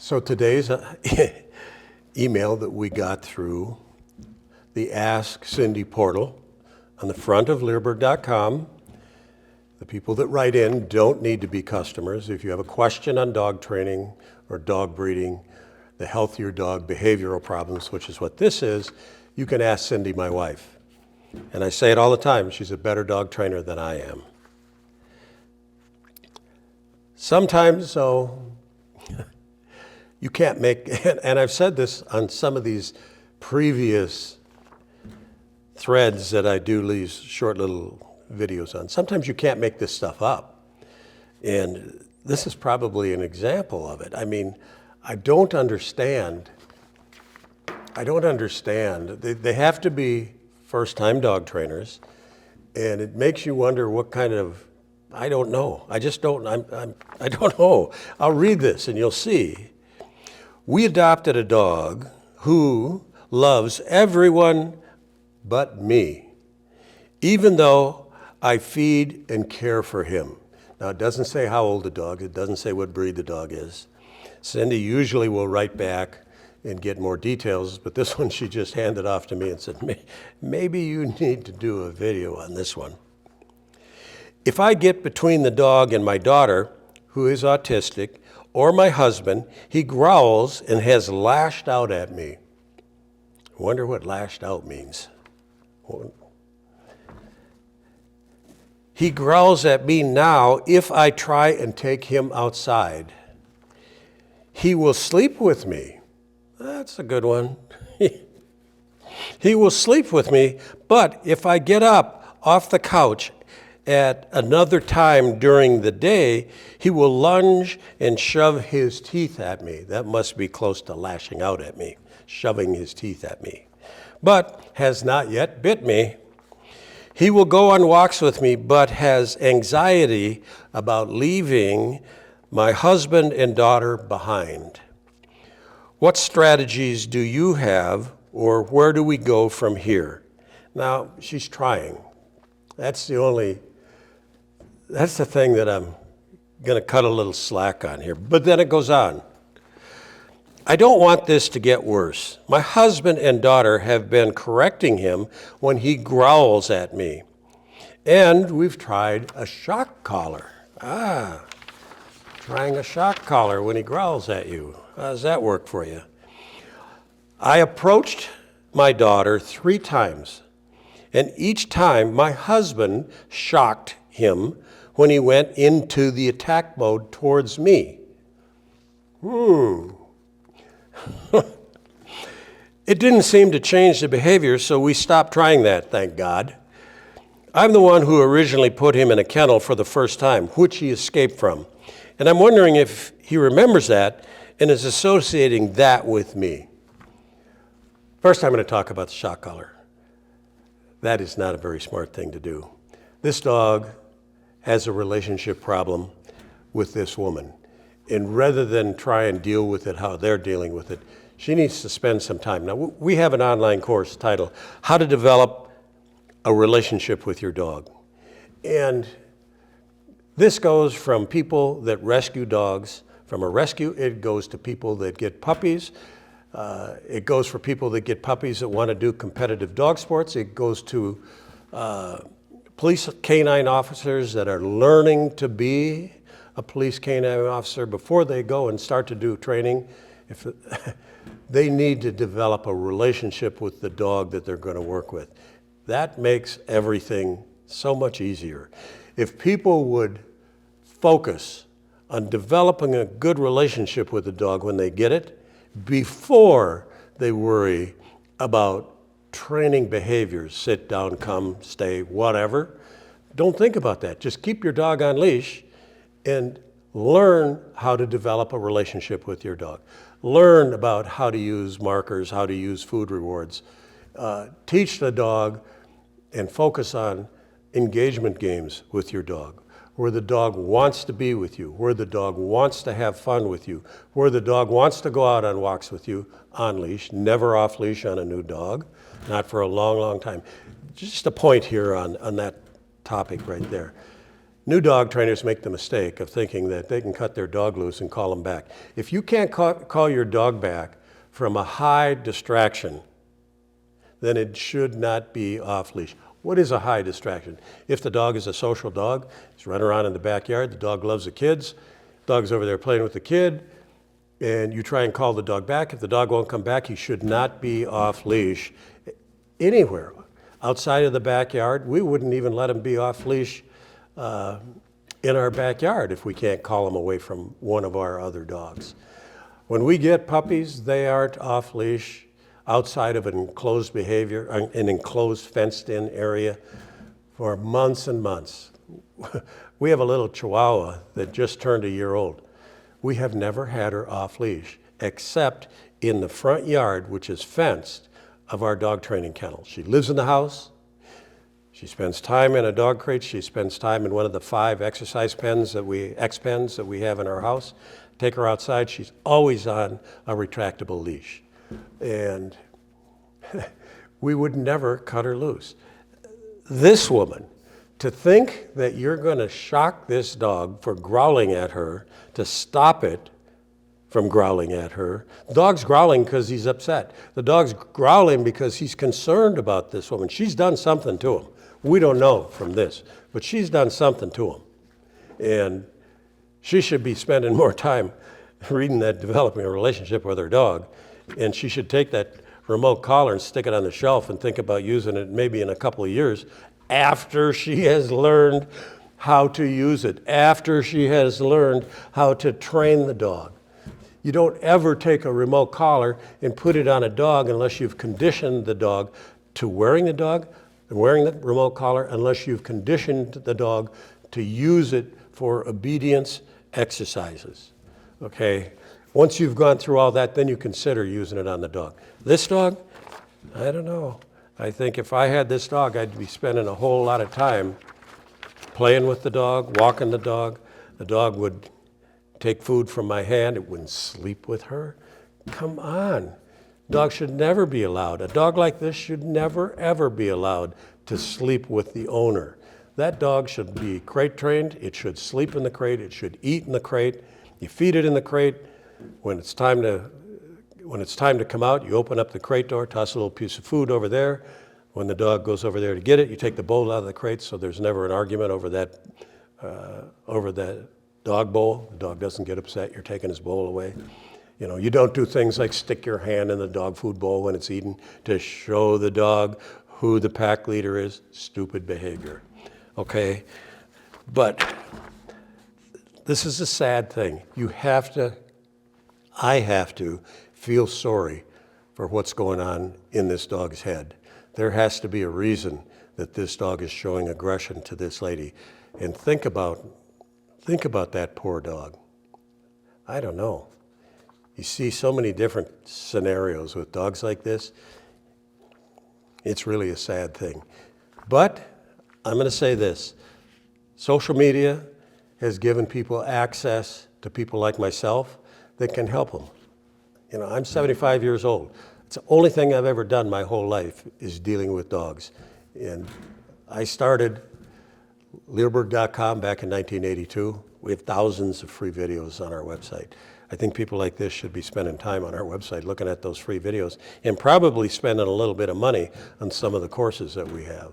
So today's email that we got through the Ask Cindy portal on the front of Leerburg.com. The people that write in don't need to be customers. If you have a question on dog training or dog breeding, the health of your dog, behavioral problems, which is what this is, you can ask Cindy, my wife. And I say it all the time, she's a better dog trainer than I am. Sometimes, you can't make, and I've said this on some of these previous threads that I do these short little videos on. Sometimes you can't make this stuff up. And this is probably an example of it. I mean, I don't understand. They have to be first-time dog trainers, and it makes you wonder what kind of, I don't know. I don't know. I'll read this and you'll see. We adopted a dog who loves everyone but me, even though I feed and care for him. Now, it doesn't say how old the dog is. It doesn't say what breed the dog is. Cindy usually will write back and get more details, but this one she just handed off to me and said, maybe you need to do a video on this one. If I get between the dog and my daughter, who is autistic, or my husband, he growls and has lashed out at me. I wonder what lashed out means. He growls at me now if I try and take him outside. He will sleep with me. That's a good one. He will sleep with me, but if I get up off the couch at another time during the day, he will lunge and shove his teeth at me. That must be close to lashing out at me, shoving his teeth at me. But has not yet bit me. He will go on walks with me, but has anxiety about leaving my husband and daughter behind. What strategies do you have, or where do we go from here? Now, she's trying. That's the thing that I'm going to cut a little slack on here. But then it goes on. I don't want this to get worse. My husband and daughter have been correcting him when he growls at me. And we've tried a shock collar. Trying a shock collar when he growls at you. How does that work for you? I approached my daughter 3 times, and each time my husband shocked him when he went into the attack mode towards me. It didn't seem to change the behavior, so we stopped trying that, thank God. I'm the one who originally put him in a kennel for the first time, which he escaped from. And I'm wondering if he remembers that and is associating that with me. First, I'm going to talk about the shock collar. That is not a very smart thing to do. This dog has a relationship problem with this woman. And rather than try and deal with it how they're dealing with it, she needs to spend some time. Now, we have an online course titled, How to Develop a Relationship with Your Dog. And this goes from people that rescue dogs. From a rescue, it goes to people that get puppies. It goes for people that get puppies that want to do competitive dog sports. It goes to police canine officers that are learning to be a police canine officer before they go and start to do training. If they need to develop a relationship with the dog that they're going to work with. That makes everything so much easier. If people would focus on developing a good relationship with the dog when they get it, before they worry about training behaviors, sit down, come, stay, whatever. Don't think about that. Just keep your dog on leash and learn how to develop a relationship with your dog. Learn about how to use markers, how to use food rewards. Teach the dog and focus on engagement games with your dog, where the dog wants to be with you, where the dog wants to have fun with you, where the dog wants to go out on walks with you on leash, never off leash on a new dog, not for a long, long time. Just a point here on that topic right there. New dog trainers make the mistake of thinking that they can cut their dog loose and call them back. If you can't call your dog back from a high distraction, then it should not be off leash. What is a high distraction? If the dog is a social dog, he's running around in the backyard, the dog loves the kids, dog's over there playing with the kid, and you try and call the dog back. If the dog won't come back, he should not be off leash anywhere. Outside of the backyard, we wouldn't even let him be off leash in our backyard if we can't call him away from one of our other dogs. When we get puppies, they aren't off leash outside of an enclosed behavior, an enclosed fenced-in area for months and months. We have a little Chihuahua that just turned a year old. We have never had her off leash, except in the front yard, which is fenced, of our dog training kennel. She lives in the house. She spends time in a dog crate. She spends time in one of the 5 exercise pens X-pens that we have in our house. Take her outside, she's always on a retractable leash. And we would never cut her loose. This woman, to think that you're going to shock this dog for growling at her, to stop it from growling at her. The dog's growling because he's upset. The dog's growling because he's concerned about this woman. She's done something to him. We don't know from this, but she's done something to him. And she should be spending more time reading that, developing a relationship with her dog. And she should take that remote collar and stick it on the shelf and think about using it maybe in a couple of years after she has learned how to use it, after she has learned how to train the dog. You don't ever take a remote collar and put it on a dog unless you've conditioned the dog to wearing the remote collar, unless you've conditioned the dog to use it for obedience exercises. Okay? Once you've gone through all that, then you consider using it on the dog. This dog, I don't know. I think if I had this dog, I'd be spending a whole lot of time playing with the dog, walking the dog. The dog would take food from my hand. It wouldn't sleep with her. Come on. Dog should never be allowed. A dog like this should never, ever be allowed to sleep with the owner. That dog should be crate trained. It should sleep in the crate. It should eat in the crate. You feed it in the crate. When it's time to come out, you open up the crate door, toss a little piece of food over there. When the dog goes over there to get it, you take the bowl out of the crate so there's never an argument over that dog bowl. The dog doesn't get upset you're taking his bowl away. You know, you don't do things like stick your hand in the dog food bowl when it's eaten to show the dog who the pack leader is. Stupid behavior, okay? But this is a sad thing. I have to feel sorry for what's going on in this dog's head. There has to be a reason that this dog is showing aggression to this lady. And think about that poor dog. I don't know. You see so many different scenarios with dogs like this. It's really a sad thing. But I'm going to say this. Social media has given people access to people like myself that can help them. You know, I'm 75 years old. It's the only thing I've ever done my whole life is dealing with dogs. And I started Leerburg.com back in 1982. We have thousands of free videos on our website. I think people like this should be spending time on our website looking at those free videos and probably spending a little bit of money on some of the courses that we have.